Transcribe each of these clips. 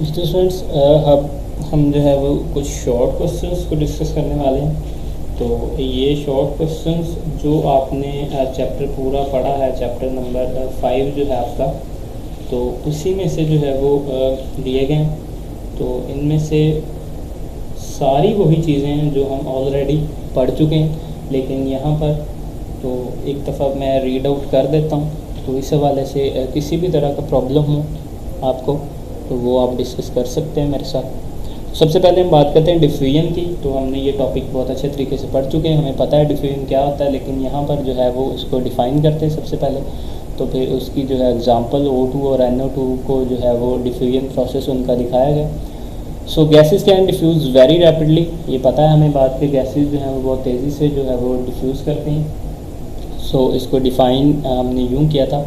तो स्टूडेंट्स हम जो है वो कुछ शॉर्ट क्वेश्चंस को डिस्कस करने वाले हैं। तो ये शॉर्ट क्वेश्चंस जो आपने चैप्टर पूरा पढ़ा है, चैप्टर नंबर 5 जो है आपका, तो उसी में से जो है वो दिए गए हैं। तो इनमें से सारी वही चीज़ें हैं जो हम ऑलरेडी पढ़ चुके हैं, लेकिन यहाँ पर तो एक दफ़ा मैं रीड आउट कर देता हूँ। तो इस हवाले से किसी भी तरह का प्रॉब्लम हो आपको तो वो आप डिस्कस कर सकते हैं मेरे साथ। सबसे पहले हम बात करते हैं डिफ्यूजन की। तो हमने ये टॉपिक बहुत अच्छे तरीके से पढ़ चुके हैं, हमें पता है डिफ्यूजन क्या होता है, लेकिन यहाँ पर जो है वो इसको डिफ़ाइन करते हैं सबसे पहले। तो फिर उसकी जो है एग्जांपल O2 और NO2 को जो है वो डिफ्यूजन प्रोसेस उनका दिखाया गया। So gases can diffuse very rapidly, ये पता है हमें बात के गैसेस जो हैं वो बहुत तेज़ी से जो है वो डिफ्यूज़ करते हैं। सो इसको डिफ़ाइन हमने यूँ किया था।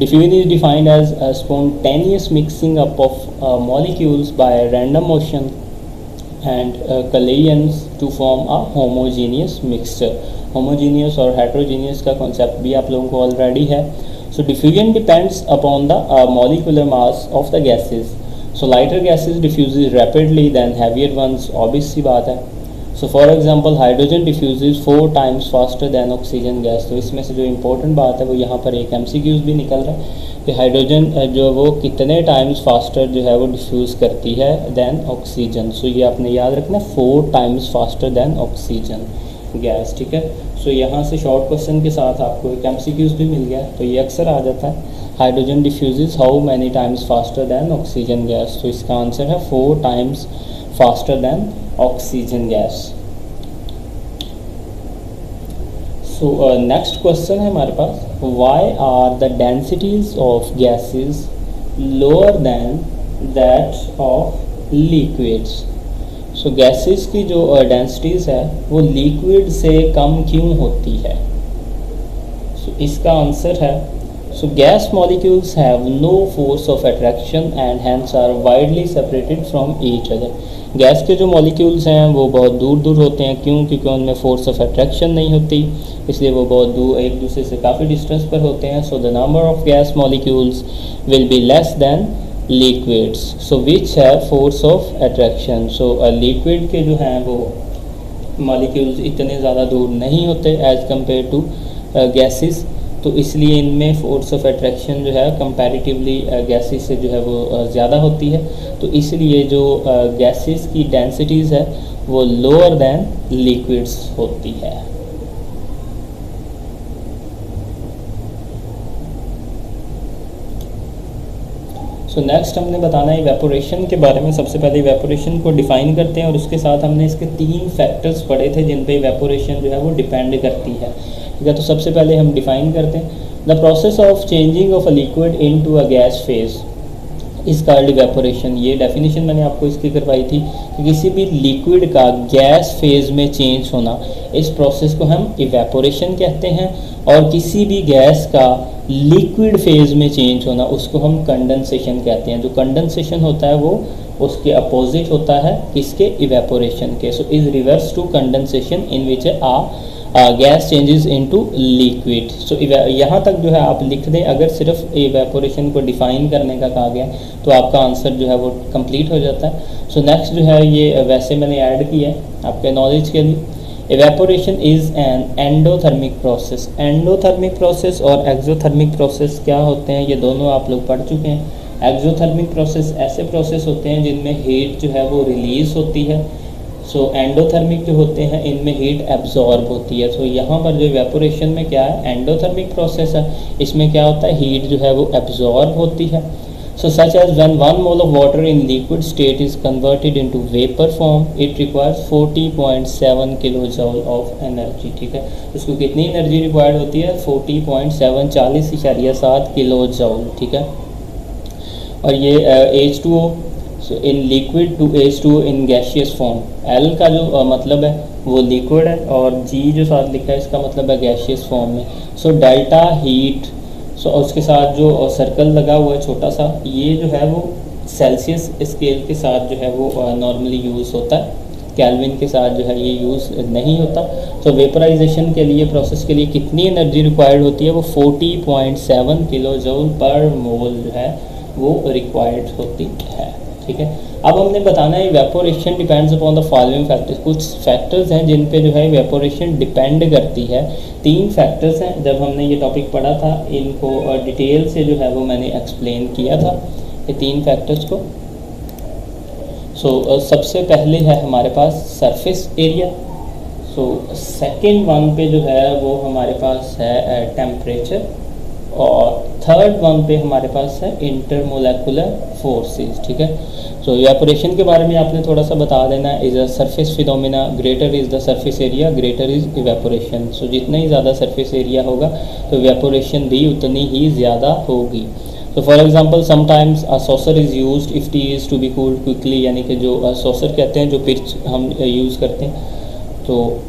Diffusion is defined as a spontaneous mixing up of molecules by random motion and collisions to form a homogeneous mixture. Homogeneous और heterogeneous का concept भी आप लोगों को already है. So diffusion depends upon the molecular mass of the gases. So lighter gases diffuses rapidly than heavier ones, obvious सी बात है। So for example hydrogen diffuse 4 times faster than oxygen gas. तो इसमें से जो इम्पोर्टेंट बात है वो यहाँ पर एक MCQs भी निकल रहा है कि हाइड्रोजन जो है वो कितने टाइम्स फास्टर जो है वो डिफ्यूज़ करती है दैन ऑक्सीजन। सो ये आपने याद रखना, 4 times faster than oxygen gas, ठीक है। सो यहाँ से शॉर्ट क्वेश्चन के साथ आपको एक MCQs भी मिल गया, तो ये अक्सर आ जाता है, hydrogen diffuse how many times faster than oxygen gas. तो इसका आंसर है 4 times faster than oxygen gas. So next question है हमारे पास, why are the densities of gases lower than that of liquids. So gases की जो densities है वो लिक्विड से कम क्यों होती है। सो इसका आंसर है, so gas molecules have no force of attraction and hence are widely separated from each other. Gas के जो मॉलिक्यूल्स हैं वो बहुत दूर दूर होते हैं, क्यों? क्योंकि उनमें फोर्स ऑफ अट्रैक्शन नहीं होती, इसलिए वो बहुत दूर एक दूसरे से काफ़ी डिस्टेंस पर होते हैं। So the number of gas molecules will be less than liquids so which have force of attraction. So liquid के जो हैं वो मॉलिक्यूल्स इतने ज़्यादा दूर नहीं होते एज़ कम्पेयर टू गैसेस, तो इसलिए इनमें फोर्स ऑफ अट्रैक्शन जो है कंपैरेटिवली गैसेस से जो है वो ज़्यादा होती है। तो इसलिए जो गैसेस की डेंसिटीज़ है वो लोअर दैन लिक्विड्स होती है। सो नेक्स्ट हमने बताना है इवेपोरेशन के बारे में। सबसे पहले इवेपोरेशन को डिफ़ाइन करते हैं और उसके साथ हमने इसके 3 फैक्टर्स पढ़े थे जिन पे इवेपोरेशन जो है वो डिपेंड करती है, ठीक है। तो सबसे पहले हम डिफ़ाइन करते हैं, the process of changing of a liquid into a gas phase इस कॉल्ड इवेपोरेशन। ये डेफिनेशन मैंने आपको इसकी करवाई थी कि किसी भी लिक्विड का गैस फेज में चेंज होना, इस प्रोसेस को हम इवेपोरेशन कहते हैं, और किसी भी गैस का लिक्विड फेज में चेंज होना उसको हम कंडेंसेशन कहते हैं। जो कंडेंसेशन होता है वो उसके अपोजिट होता है किसके, इवेपोरेशन के। So is reverse to condensation in which gas changes into liquid. So यहाँ तक जो है आप लिख दें, अगर सिर्फ इवेपोरेशन को डिफ़ाइन करने का कहा गया तो आपका आंसर जो है वो कंप्लीट हो जाता है। सो नेक्स्ट जो है ये वैसे मैंने ऐड किया है आपके नॉलेज के लिए, evaporation is an endothermic process. Endothermic process और एक्सोथर्मिक प्रोसेस क्या होते हैं ये दोनों आप लोग पढ़ चुके हैं। एक्सोथर्मिक प्रोसेस ऐसे प्रोसेस होते हैं जिनमें हीट जो है वो रिलीज़ होती है। सो एंडोथर्मिक जो होते हैं इनमें हीट एब्जॉर्ब होती है। तो यहाँ पर जो इवेपोरेशन में क्या है, एंडोथर्मिक प्रोसेस है, इसमें क्या होता है, हीट जो है वो एब्जॉर्ब होती है। So such as when 1 mole of water in liquid state is converted into vapor form, it requires 40.7 kilojoule of energy, ठीक है। उसको कितनी एनर्जी रिक्वायर्ड होती है, 40.7 40.7 किलो जॉल, ठीक है। और ये H2O in liquid to H2O in gaseous form. L का जो मतलब है वो लिक्विड है और G जो साथ लिखा है इसका मतलब है गैशियस फॉर्म में। सो डेल्टा हीट, सो उसके साथ जो सर्कल लगा हुआ है छोटा सा, ये जो है वो सेल्सियस स्केल के साथ जो है वो नॉर्मली यूज़ होता है, केल्विन के साथ जो है ये यूज़ नहीं होता। तो वेपराइजेशन के लिए, प्रोसेस के लिए कितनी एनर्जी रिक्वायर्ड होती है, वो 40.7 किलो जूल पर मोल जो है वो रिक्वायर्ड होती है। ठीक है। अब हमने बताना है evaporation depends upon the following factors. कुछ फैक्टर्स हैं जिन पे जो है इवेपोरेशन डिपेंड करती है। 3 फैक्टर्स हैं, जब हमने ये टॉपिक पढ़ा था इनको डिटेल से जो है वो मैंने एक्सप्लेन किया था ये 3 फैक्टर्स को। सबसे पहले है हमारे पास सरफेस एरिया। सेकेंड वन पे जो है वो हमारे पास है टेम्परेचर, और थर्ड वन पे हमारे पास है इंटरमोलेकुलर फोर्सेस, ठीक है। इवेपोरेशन के बारे में आपने थोड़ा सा बता देना, is a surface phenomena, greater is the surface area greater is evaporation. जितना ही ज़्यादा सरफेस एरिया होगा तो इवेपोरेशन भी उतनी ही ज़्यादा होगी। For example sometimes a saucer is used if tea is to be cooled quickly, यानी कि जो सॉसर कहते हैं, जो पिच हम यूज़ करते हैं, तो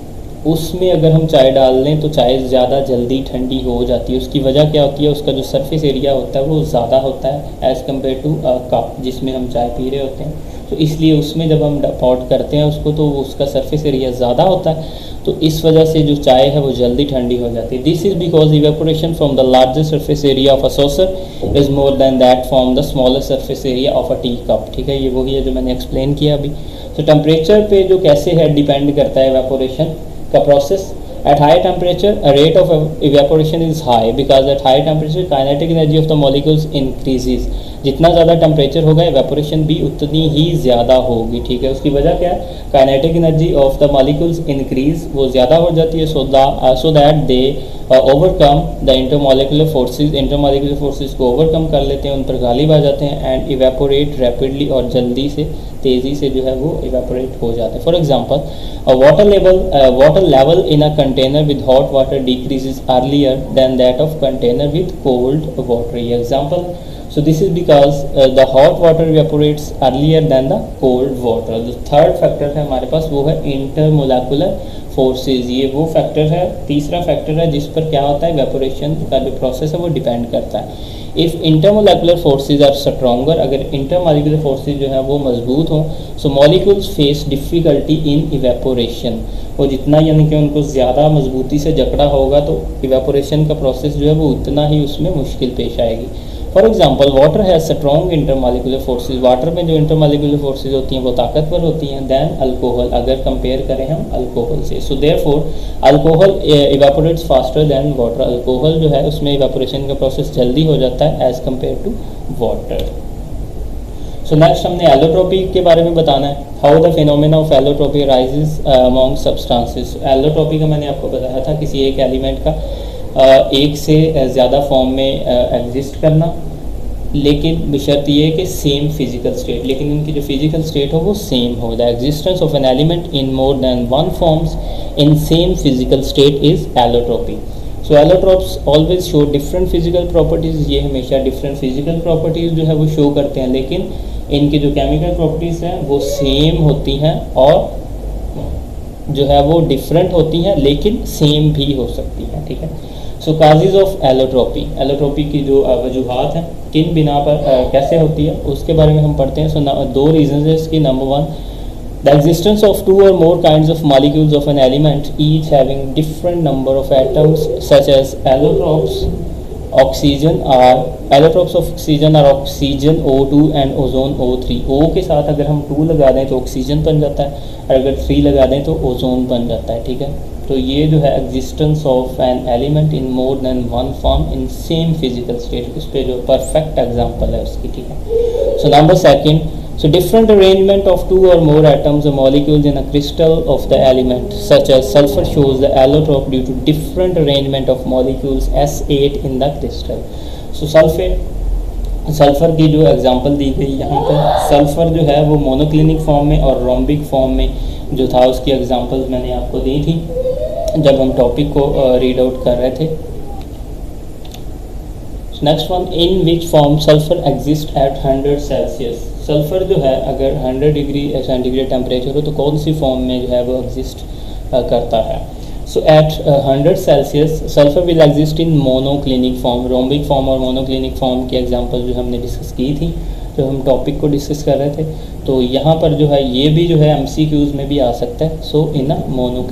उसमें अगर हम चाय डाल लें तो चाय ज़्यादा जल्दी ठंडी हो जाती है। उसकी वजह क्या होती है, उसका जो सरफेस एरिया होता है वो ज़्यादा होता है एज़ कम्पेयर टू कप जिसमें हम चाय पी रहे होते हैं। तो इसलिए उसमें जब हम पॉट करते हैं उसको तो उसका सरफेस एरिया ज़्यादा होता है, तो इस वजह से जो चाय है वो जल्दी ठंडी हो जाती है। This is because evaporation from the larger surface area of a saucer is more than that from the smaller surface area of a tea cup, ठीक है। ये वही है जो मैंने एक्सप्लेन किया अभी। टेम्परेचर पे जो कैसे है डिपेंड करता है इवेपोरेशन का process. At high temperature, a rate of evaporation is high because at high temperature, kinetic energy of the molecules increases. जितना ज़्यादा टेम्परेचर होगा इवेपोरेशन भी उतनी ही ज़्यादा होगी, ठीक है। उसकी वजह क्या है, kinetic energy of the molecules increase, वो ज़्यादा हो जाती है, so that they overcome the intermolecular forces. Intermolecular forces को ओवरकम कर लेते हैं, उन पर गालिब आ जाते हैं, एंड इवेपोरेट रैपिडली, और जल्दी से तेज़ी से जो है वो इवेपोरेट हो जाते हैं। For example water level in a container with hot water decreases earlier than that of container with cold water. ये example. So this is because the hot water evaporates earlier than the cold water. जो third factor है हमारे पास वो है इंटरमोलेकुलर forces. ये वो factor है, तीसरा फैक्टर है जिस पर क्या होता है इवेपोरेशन का जो प्रोसेस है वो डिपेंड करता है। If intermolecular forces are stronger, अगर इंटरमोलिकुलर फोर्सेस जो है वो मजबूत हों, so molecules face difficulty in evaporation. और जितना यानी कि उनको ज़्यादा मजबूती से जकड़ा होगा तो इवेपोरेशन का प्रोसेस जो है वो उतना ही उसमें मुश्किल पेश आएगी। For example water has strong intermolecular forces. Water में जो इंटरमॉलिकुलर फोर्सेज होती हैं वो ताकतवर होती हैं दैन अल्कोहल, अगर कंपेयर करें हम अल्कोहल से। So therefore alcohol evaporates faster than water. Alcohol जो है उसमें इवेपोरेशन का प्रोसेस जल्दी हो जाता है as compare to water. So next हमने एलोट्रोपी के बारे में बताना है, how the phenomena of allotropy raises among substances. Allotropy का मैंने आपको बताया था किसी एक एलिमेंट का एक से ज़्यादा फॉर्म में एग्जिस्ट करना, लेकिन बशर्त ये कि सेम फिजिकल स्टेट, लेकिन इनकी जो फिजिकल स्टेट हो वो सेम हो। The existence of an element in more than one forms in same physical state is allotropy. So allotropes always show different physical properties. ये हमेशा डिफरेंट फिजिकल प्रॉपर्टीज़ जो है वो शो करते हैं, लेकिन इनकी जो केमिकल प्रॉपर्टीज़ हैं वो सेम होती हैं और जो है वो डिफरेंट होती हैं लेकिन सेम भी हो सकती हैं, ठीक है। सो काजेज ऑफ एलोट्रोपी, एलोट्रोपी की जो वजूहात हैं किन बिना पर कैसे होती है उसके बारे में हम पढ़ते हैं। सो दो रीजन है इसकी। Number one, the existence of 2 or more kinds of molecules of an element each having different number of atoms such as allotropes oxygen are allotropes of oxygen are oxygen O2 and ozone O3। O के साथ अगर हम 2 लगा दें तो oxygen बन जाता है, और अगर 3 लगा दें तो ओजोन बन जाता है, ठीक है। तो ये जो है existence of an element in more than one form in same physical state, उस पर जो परफेक्ट एग्जांपल है उसकी, ठीक है। So number second, so different arrangement of 2 or more atoms or molecules in a crystal of the element such as sulfur shows the allotrope due to different arrangement of molecules S8 in the crystal। so sulphur की जो example दी गई यहाँ पर, sulphur जो है वो monoclinic form में और रोम्बिक फॉर्म में जो था उसकी एग्जांपल्स मैंने आपको दी थी जब हम टॉपिक को रीड आउट कर रहे थे। Next one, in which form sulphur exist at 100 Celsius. Sulphur जो है अगर 100 डिग्री सेंटीग्रेड टेम्परेचर हो तो कौन सी फॉर्म में जो है वो एग्जिस्ट करता है। So at 100 Celsius sulphur will exist in monoclinic form. Rhombic form और मोनोक्लिनिक फॉर्म की एग्जांपल जो हमने डिस्कस की थी जब हम टॉपिक को डिस्कस कर रहे थे, तो यहाँ पर जो है ये भी जो है MCQs में भी आ सकता है। सो इन अ मोनो